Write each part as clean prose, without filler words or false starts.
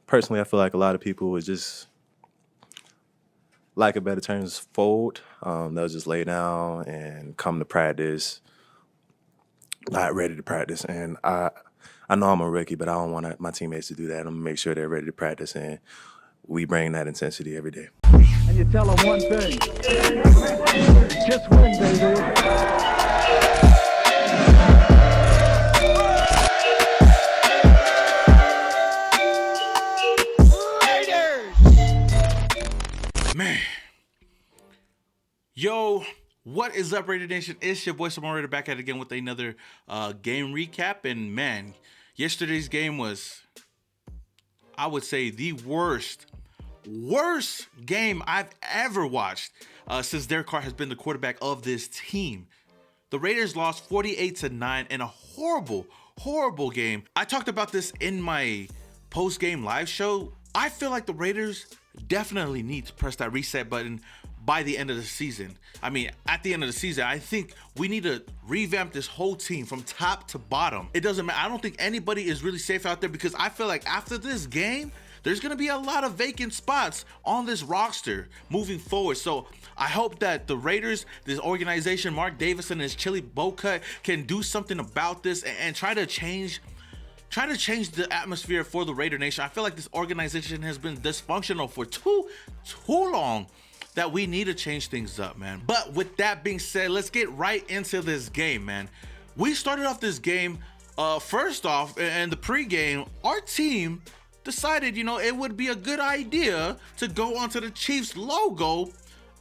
Personally, I feel like a lot of people would just, lack of better terms, fold. They'll just lay down and come to practice, not ready to practice. And I know I'm a rookie, but I don't want my teammates to do that. I'm gonna make sure they're ready to practice, and we bring that intensity every day. And you tell them one thing, just win, baby. Man. Yo, what is up, Raidernation? It's your boy Samar Raider back at it again with another game recap. And man, yesterday's game was, I would say, the worst game I've ever watched since Derek Carr has been the quarterback of this team. The Raiders lost 48-9 in a horrible game. I talked about this in my post-game live show. I feel like the Raiders definitely need to press that reset button by the end of the season. I mean, at the end of the season, I think we need to revamp this whole team from top to bottom. It doesn't matter. I don't think anybody is really safe out there because I feel like after this game, there's going to be a lot of vacant spots on this roster moving forward. So I hope that the Raiders, this organization, Mark Davis and his chili bowl cut, can do something about this and try to change the atmosphere for the Raider Nation. I feel like this organization has been dysfunctional for too long that we need to change things up, man. But with that being said, let's get right into this game, man. We started off this game, first off, in the pregame, our team decided, it would be a good idea to go onto the Chiefs logo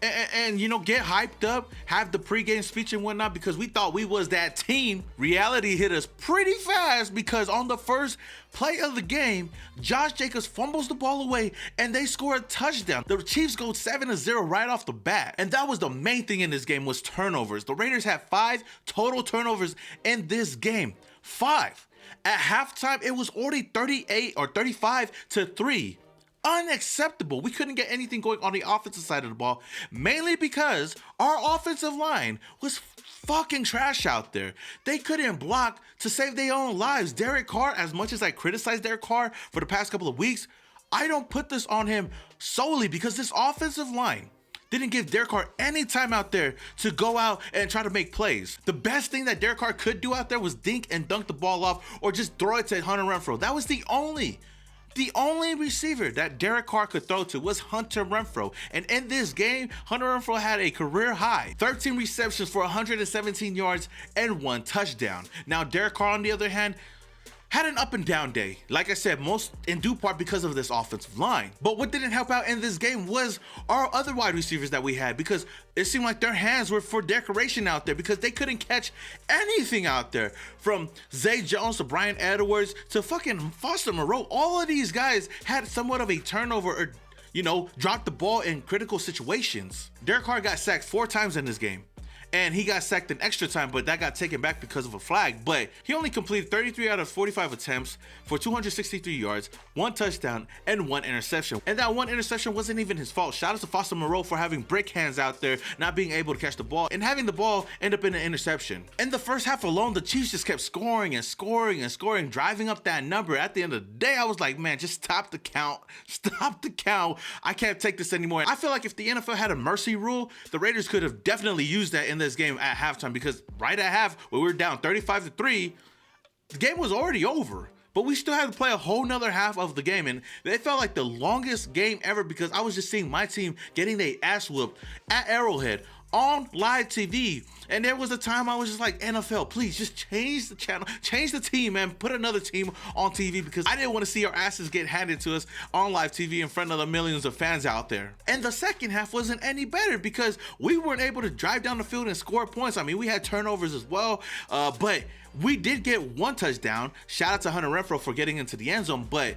and get hyped up, have the pregame speech and whatnot, because we thought we was that team. Reality hit us pretty fast because on the first play of the game, Josh Jacobs fumbles the ball away and they score a touchdown. The Chiefs go 7-0 right off the bat. And that was the main thing in this game, was turnovers. The Raiders had 5 total turnovers in this game. 5. At halftime, it was already 38 or 35-3. Unacceptable. We couldn't get anything going on the offensive side of the ball, mainly because our offensive line was fucking trash out there. They couldn't block to save their own lives. Derek Carr, as much as I criticize Derek Carr for the past couple of weeks, I don't put this on him solely because this offensive line didn't give Derek Carr any time out there to go out and try to make plays. The best thing that Derek Carr could do out there was dink and dunk the ball off or just throw it to Hunter Renfrow. That was the only receiver that Derek Carr could throw to was Hunter Renfrow. And in this game, Hunter Renfrow had a career high 13 receptions for 117 yards and 1 touchdown. Now, Derek Carr, on the other hand, had an up and down day. Like I said, most in due part because of this offensive line. But what didn't help out in this game was our other wide receivers that we had, because it seemed like their hands were for decoration out there because they couldn't catch anything out there. From Zay Jones to Brian Edwards to fucking Foster Moreau, all of these guys had somewhat of a turnover or, dropped the ball in critical situations. Derek Carr got sacked 4 times in this game. And he got sacked in extra time, but that got taken back because of a flag. But he only completed 33 out of 45 attempts for 263 yards, 1 touchdown, and 1 interception. And that 1 interception wasn't even his fault. Shout out to Foster Moreau for having brick hands out there, not being able to catch the ball, and having the ball end up in an interception. In the first half alone, the Chiefs just kept scoring, driving up that number. At the end of the day, I was like, man, just stop the count. Stop the count. I can't take this anymore. I feel like if the NFL had a mercy rule, the Raiders could have definitely used that in this game at halftime, because right at half, when we were down 35-3, the game was already over, but we still had to play a whole nother half of the game, and it felt like the longest game ever because I was just seeing my team getting their ass whooped at Arrowhead on live TV. And there was a time I was just like, NFL, please just change the channel, change the team, man, put another team on TV, because I didn't want to see our asses get handed to us on live TV in front of the millions of fans out there. And the second half wasn't any better because we weren't able to drive down the field and score points. I mean, we had turnovers as well, but we did get 1 touchdown. Shout out to Hunter Renfrow for getting into the end zone, but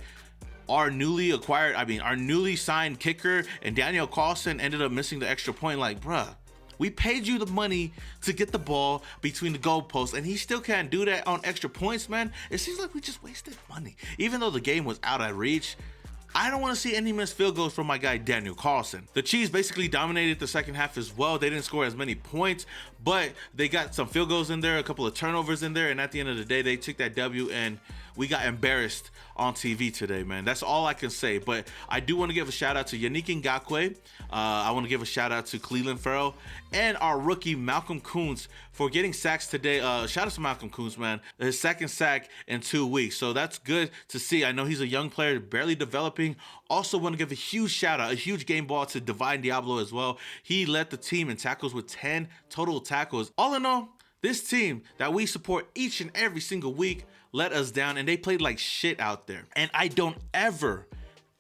our newly signed kicker and Daniel Carlson ended up missing the extra point. Like, bruh, we paid you the money to get the ball between the goalposts, and he still can't do that on extra points, man. It seems like we just wasted money. Even though the game was out of reach, I don't want to see any missed field goals from my guy Daniel Carlson. The Chiefs basically dominated the second half as well. They didn't score as many points, but they got some field goals in there, a couple of turnovers in there, and at the end of the day, they took that W, and we got embarrassed on TV today, man. That's all I can say. But I do want to give a shout out to Yannick Ngakoue. I want to give a shout out to Cleveland Farrell and our rookie Malcolm Koonce for getting sacks today. Shout out to Malcolm Koonce, man. His second sack in 2 weeks. So that's good to see. I know he's a young player, barely developing. Also want to give a huge shout out, a huge game ball to Divine Diablo as well. He led the team in tackles with 10 total tackles. All in all, this team that we support each and every single week let us down, and they played like shit out there. And I don't ever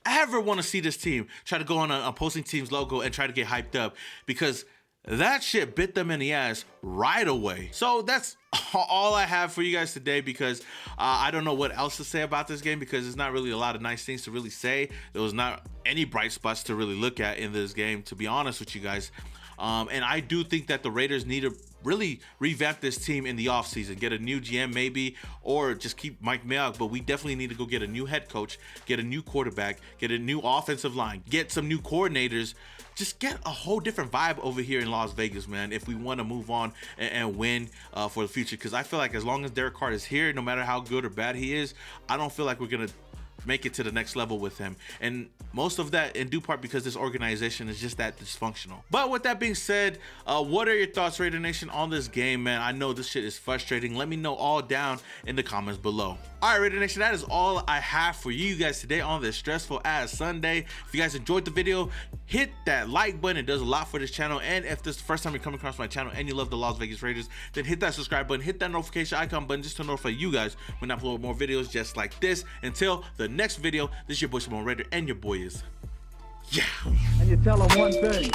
want to see this team try to go on a opposing team's logo and try to get hyped up, because that shit bit them in the ass right away. So that's all I have for you guys today, because I don't know what else to say about this game, because there's not really a lot of nice things to really say. There was not any bright spots to really look at in this game, to be honest with you guys. And I do think that the Raiders need to really revamp this team in the offseason, get a new GM maybe, or just keep Mike Mayock. But we definitely need to go get a new head coach, get a new quarterback, get a new offensive line, get some new coordinators, just get a whole different vibe over here in Las Vegas, man, if we want to move on and win for the future. Because I feel like as long as Derek Carr is here, no matter how good or bad he is, I don't feel like we're going to make it to the next level with him. And most of that in due part because this organization is just that dysfunctional. But with that being said, what are your thoughts, Raider Nation, on this game, man? I know this shit is frustrating. Let me know all down in the comments below. All right, Raider Nation, that is all I have for you guys today on this stressful ass Sunday. If you guys enjoyed the video, hit that like button. It does a lot for this channel. And if this is the first time you're coming across my channel and you love the Las Vegas Raiders, then hit that subscribe button, hit that notification icon button just to notify you guys when I upload more videos just like this. Until the next video, this is your boy Simone Raider, and your boy is And you tell them one thing.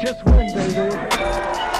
Just win, baby.